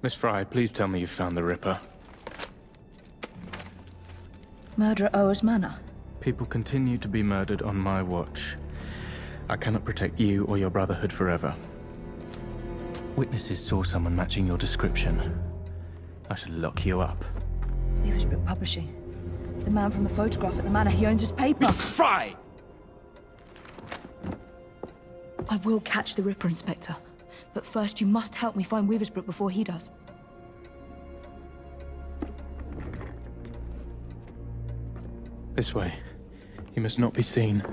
Miss Fry, please tell me you found the Ripper. Murder at Ower's Manor? People continue to be murdered on my watch. I cannot protect you or your Brotherhood forever. Witnesses saw someone matching your description. I should lock you up. Weaversbrook Publishing. The man from the photograph at the manor, he owns his paper. Miss Fry! I will catch the Ripper, Inspector. But first, you must help me find Weaversbrook before he does. This way. He must not be seen.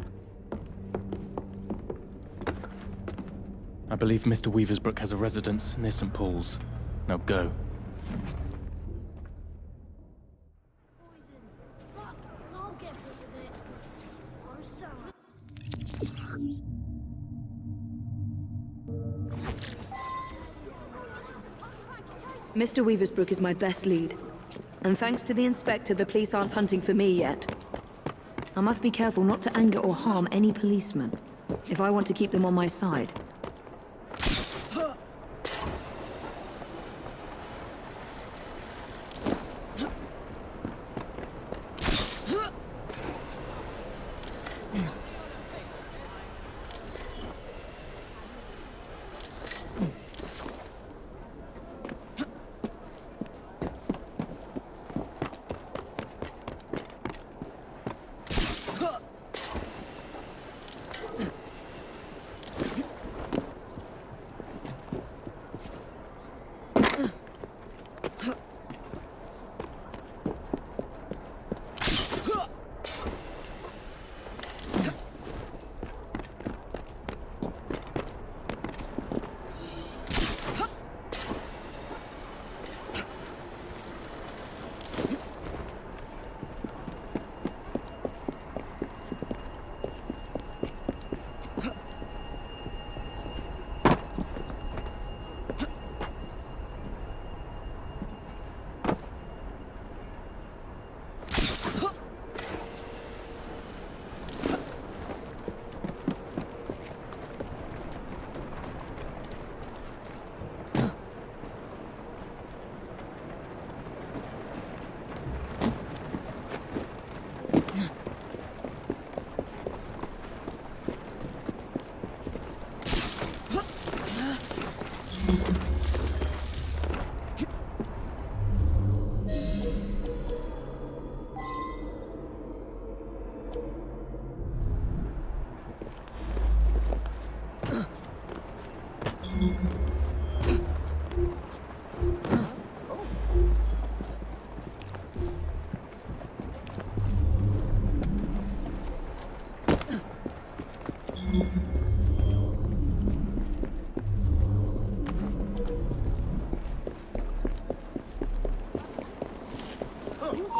I believe Mr. Weaversbrook has a residence near St. Paul's. Now go. I'll get rid of it. I'm sorry. Mr. Weaversbrook is my best lead. And thanks to the Inspector, the police aren't hunting for me yet. I must be careful not to anger or harm any policeman, if I want to keep them on my side.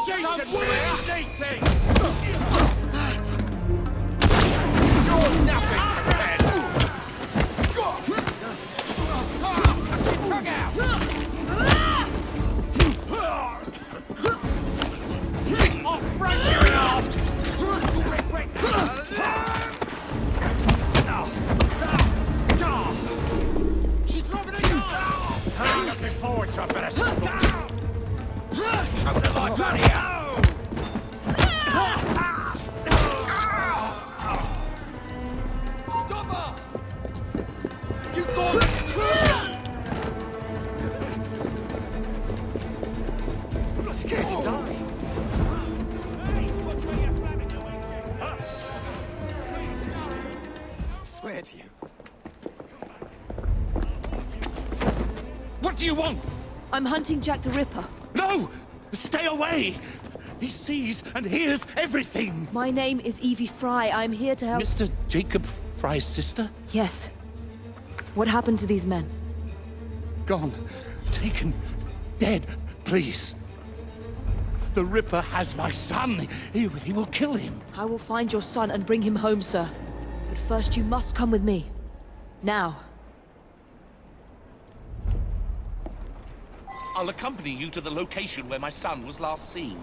Jason, what are you dating? You're nothing compared. Cut your tongue out. I'll break you in half. She's dropping a yard. I'm looking forward to a better struggle. Choke the life out of you! Stop her! You got it! I'm not scared to die. Hey, watch where you're flamming your I swear to you. What do you want? I'm hunting Jack the Ripper. No! Stay away! He sees and hears everything! My name is Evie Fry. I'm here to help... Mr. Jacob Fry's sister? Yes. What happened to these men? Gone. Taken. Dead. Please. The Ripper has my son. He will kill him. I will find your son and bring him home, sir. But first you must come with me. Now. I'll accompany you to the location where my son was last seen.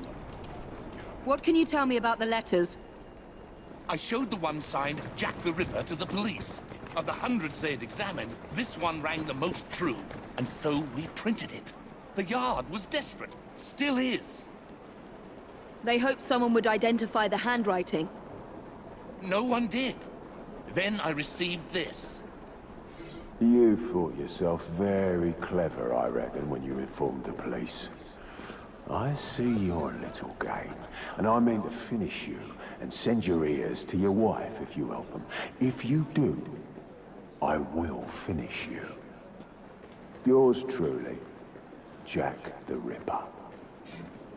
What can you tell me about the letters? I showed the one signed Jack the Ripper to the police. Of the hundreds they had examined, this one rang the most true, and so we printed it. The Yard was desperate. Still is. They hoped someone would identify the handwriting. No one did. Then I received this. You thought yourself very clever, I reckon, when you informed the police. I see your little game, and I mean to finish you and send your ears to your wife if you help them. If you do, I will finish you. Yours truly, Jack the Ripper.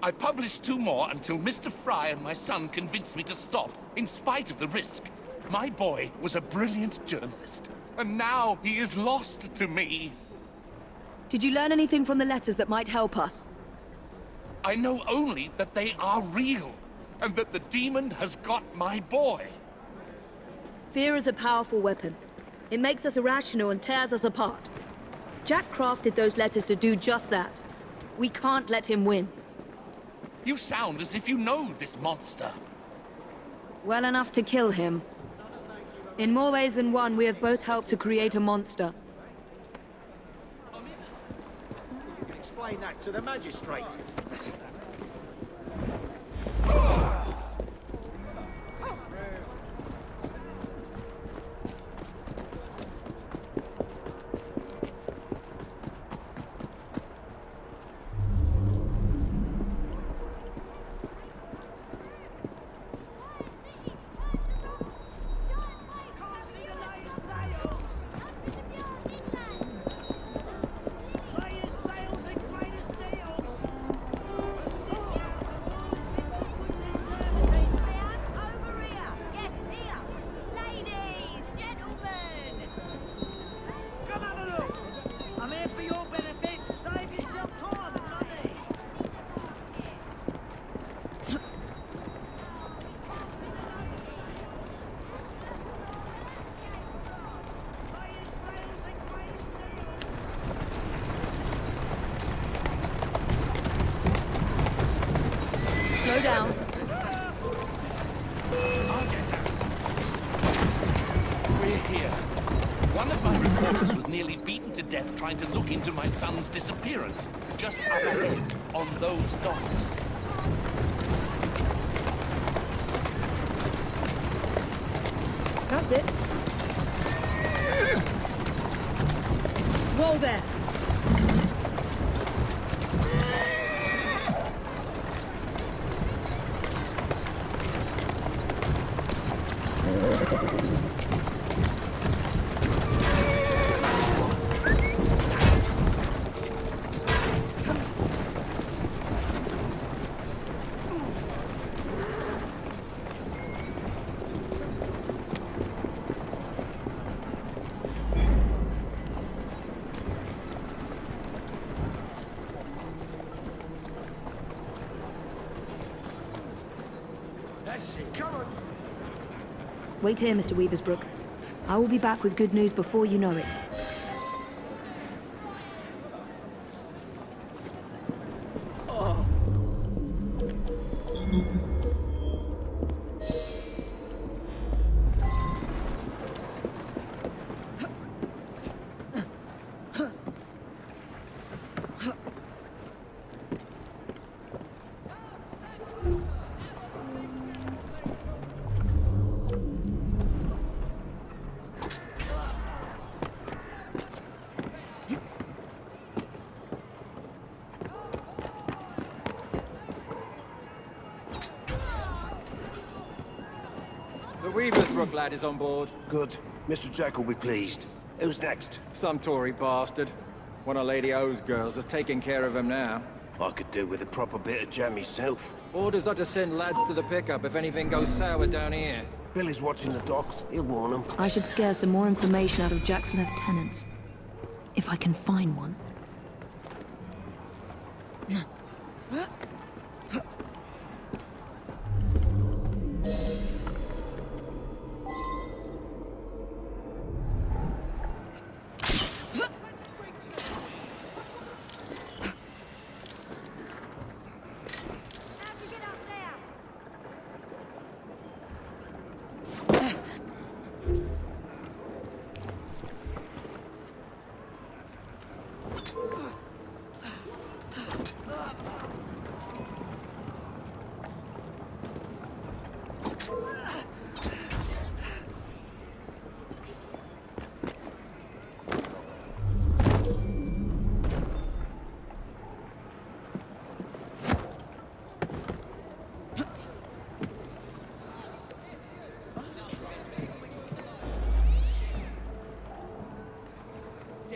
I published 2 more until Mr. Fry and my son convinced me to stop, in spite of the risk. My boy was a brilliant journalist, and now he is lost to me. Did you learn anything from the letters that might help us? I know only that they are real, and that the demon has got my boy. Fear is a powerful weapon. It makes us irrational and tears us apart. Jack crafted those letters to do just that. We can't let him win. You sound as if you know this monster. Well enough to kill him. In more ways than one, we have both helped to create a monster. You can explain that to the magistrate. Slow down. We're here. One of my reporters was nearly beaten to death trying to look into my son's disappearance, just up ahead, on those docks. That's it. Whoa there. That's it, come on. Wait here, Mr. Weaversbrook. I will be back with good news before you know it. The Weaversbrook lad is on board. Good. Mr. Jack will be pleased. Who's next? Some Tory bastard. One of Lady O's girls is taking care of him now. I could do with a proper bit of jam myself. Orders are to send lads to the pickup if anything goes sour down here. Billy's watching the docks. He'll warn them. I should scare some more information out of Jack's lieutenants. If I can find one.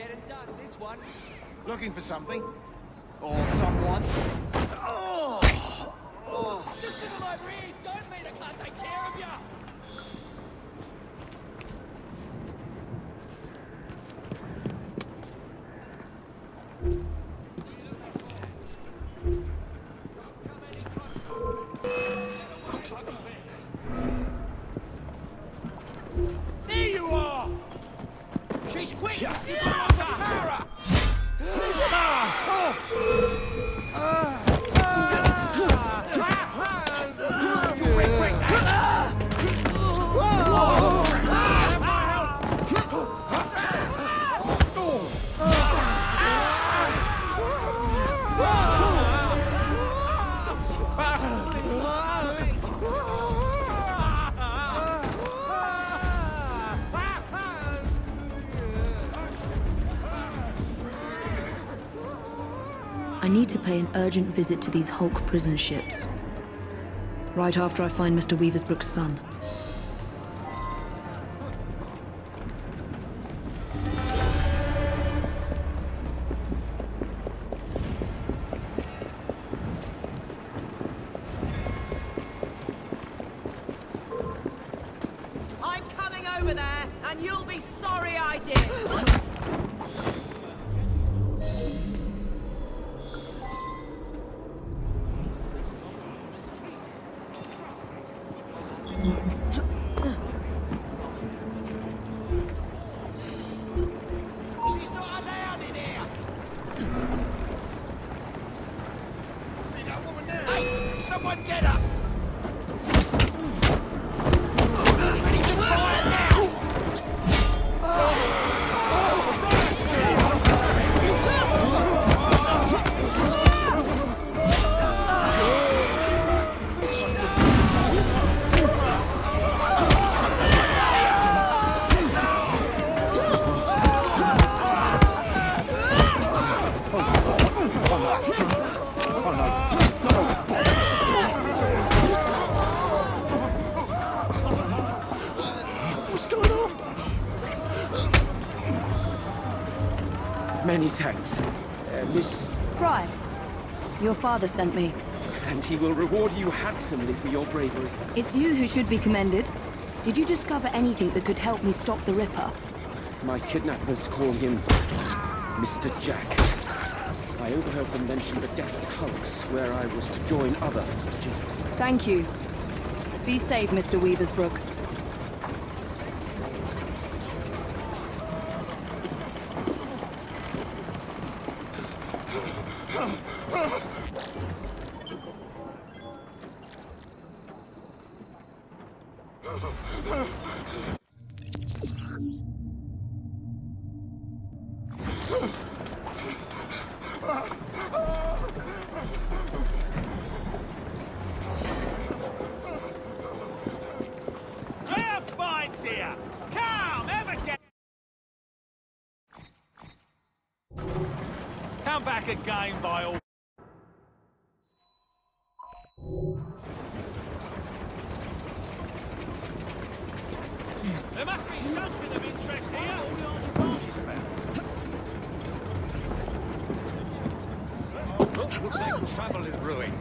getting done, this one. Looking for something? Or someone? Just because I'm over here, don't mean I can't take care of you. There you are! She's quick! You got her! I need to pay an urgent visit to these Hulk prison ships. Right after I find Mr. Weaversbrook's son. I'm coming over there, and you'll be sorry I did. She's not allowed in here! See that woman there? Hey! Someone get her! Ready to fire now! What's going on? Many thanks, Miss... Fry, your father sent me. And he will reward you handsomely for your bravery. It's you who should be commended. Did you discover anything that could help me stop the Ripper? My kidnappers call him Mr. Jack. I overheard them mention the death hulks, where I was to join other hostages. Thank you. Be safe, Mr. Weaversbrook. Fair fights here! Come, ever get... Come back again by all... There must be something of interest here. What are the parties about? Looks like trouble is brewing.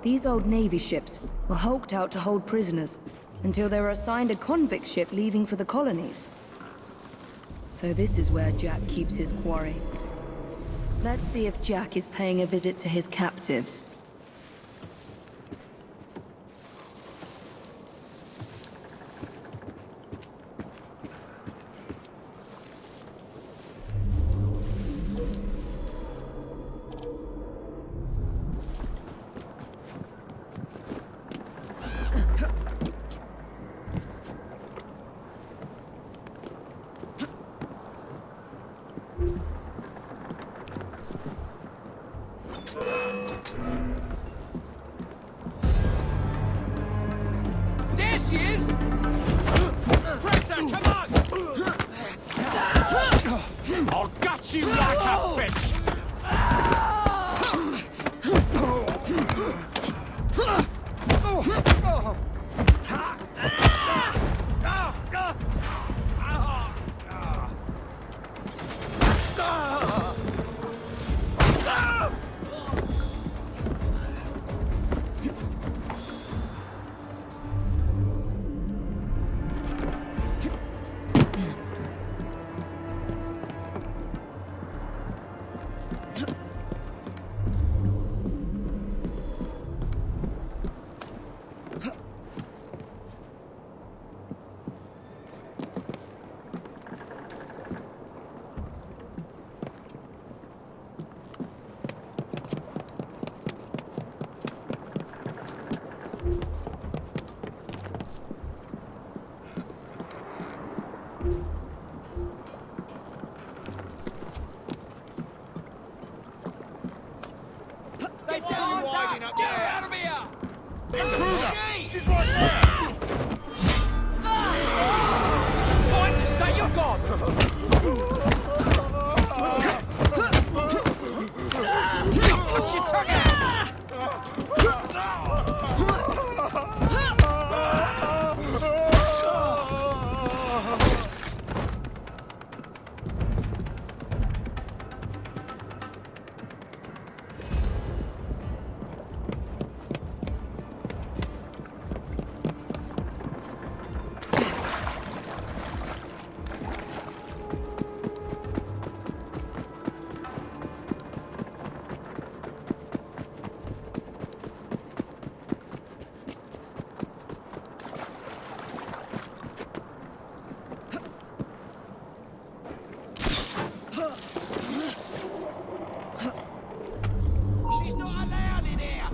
These old Navy ships were hulked out to hold prisoners until they were assigned a convict ship leaving for the colonies. So this is where Jack keeps his quarry. Let's see if Jack is paying a visit to his captives. There she is! Press her, come on! I'll gut you like a fish! They've got you hiding up there! Get her out of here! Intruder! She's right there! Time to say you're gone! Put your tongue out! She's not allowed in here!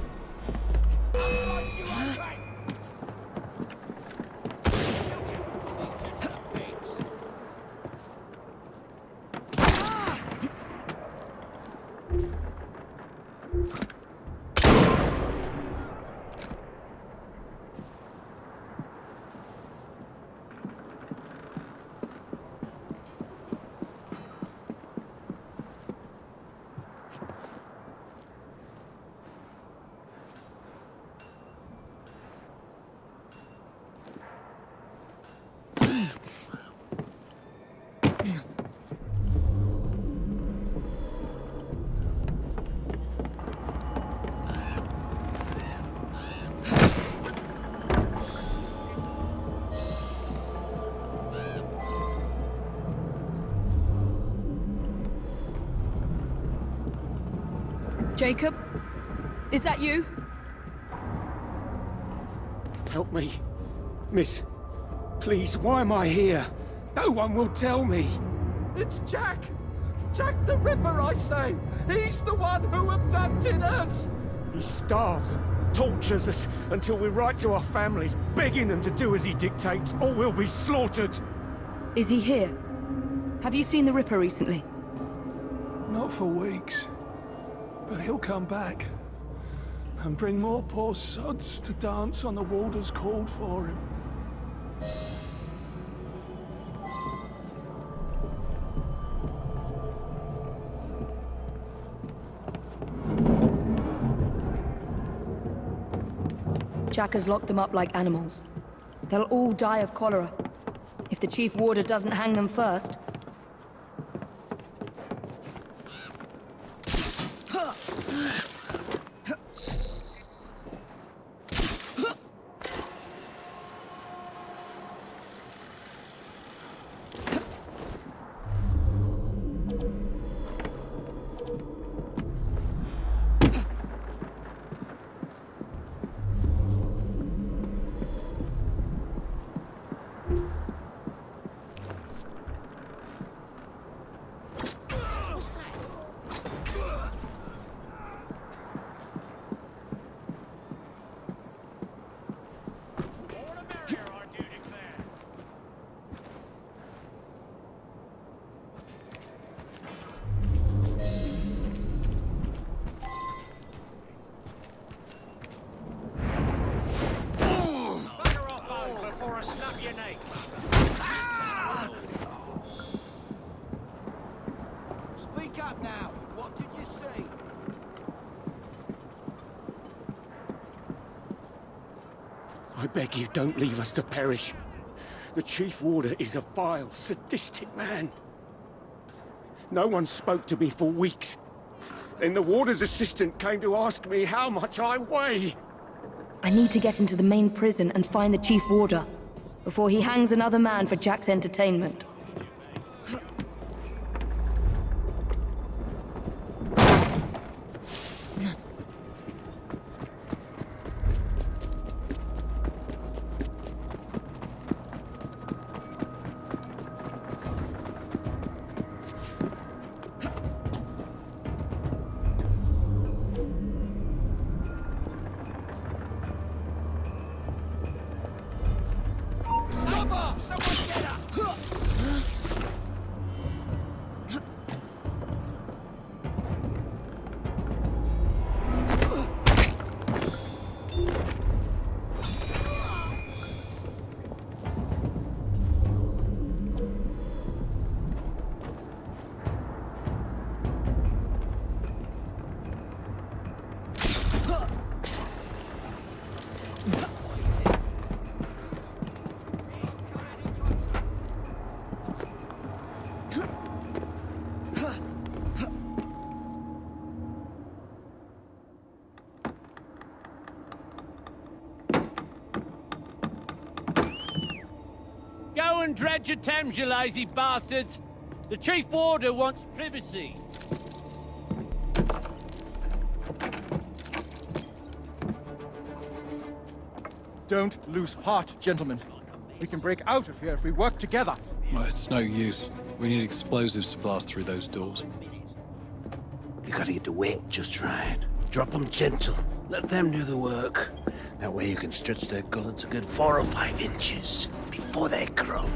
Otherwise you won't pay! Jacob? Is that you? Help me. Miss, please, why am I here? No one will tell me. It's Jack! Jack the Ripper, I say! He's the one who abducted us! He starves and tortures us until we write to our families, begging them to do as he dictates, or we'll be slaughtered. Is he here? Have you seen the Ripper recently? Not for weeks. But he'll come back. And bring more poor sods to dance on the Walder's called for him. Jack has locked them up like animals. They'll all die of cholera. If the Chief Warder doesn't hang them first. I beg you, don't leave us to perish. The Chief Warder is a vile, sadistic man. No one spoke to me for weeks. Then the Warder's assistant came to ask me how much I weigh. I need to get into the main prison and find the Chief Warder before he hangs another man for Jack's entertainment. Stop her! Someone get her! Go and dredge your Thames, you lazy bastards! The Chief Warder wants privacy. Don't lose heart, gentlemen. We can break out of here if we work together. Well, it's no use. We need explosives to blast through those doors. You gotta get the weight just right. Drop them gentle. Let them do the work. That way you can stretch their gullets a good 4 or 5 inches before they croak.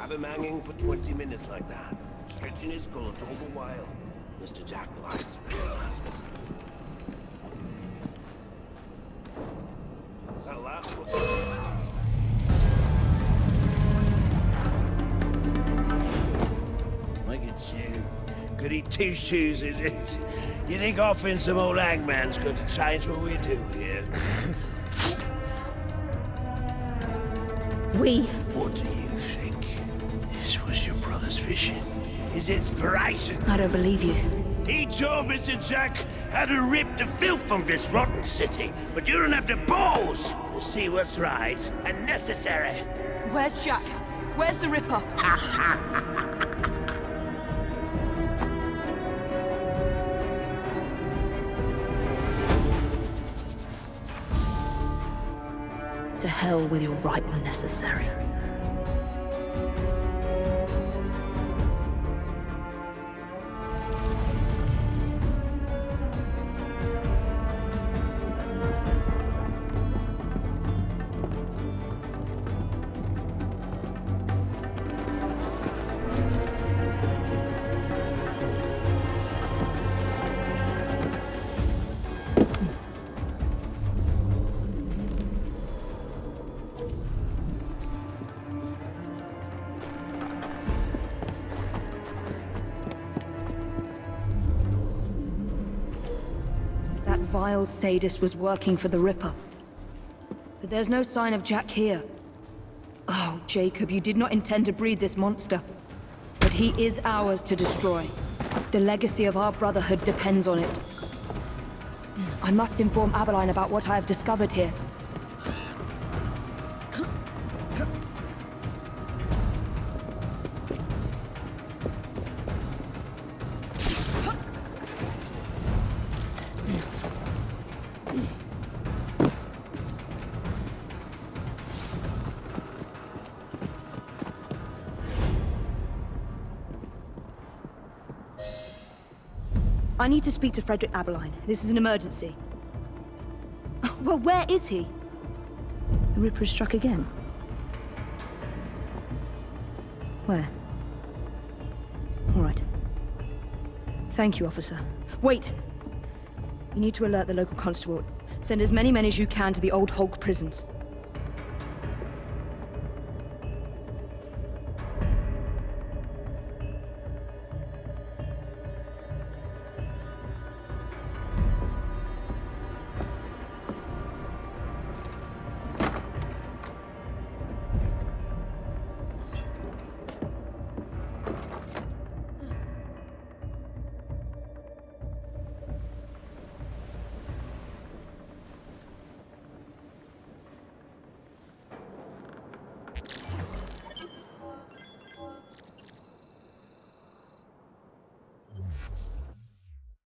Have him hanging for 20 minutes like that, stretching his gullet all the while. Mr. Jack likes real masters. That last one. Look at you. Could eat two shoes, is it? You think offering some old hangman's going to change what we do here? We? What do you think? This was your brother's vision? His inspiration? I don't believe you. He told Mr. Jack how to rip the filth from this rotten city, but you don't have the balls to see what's right and necessary. Where's Jack? Where's the Ripper? To hell with your right and necessary. That vile sadist was working for the Ripper. But there's no sign of Jack here. Oh, Jacob, you did not intend to breed this monster. But he is ours to destroy. The legacy of our brotherhood depends on it. I must inform Abeline about what I have discovered here. I need to speak to Frederick Abeline. This is an emergency. Well, where is he? The Ripper has struck again. Where? All right. Thank you, officer. Wait! You need to alert the local constable. Send as many men as you can to the old Hulk prisons.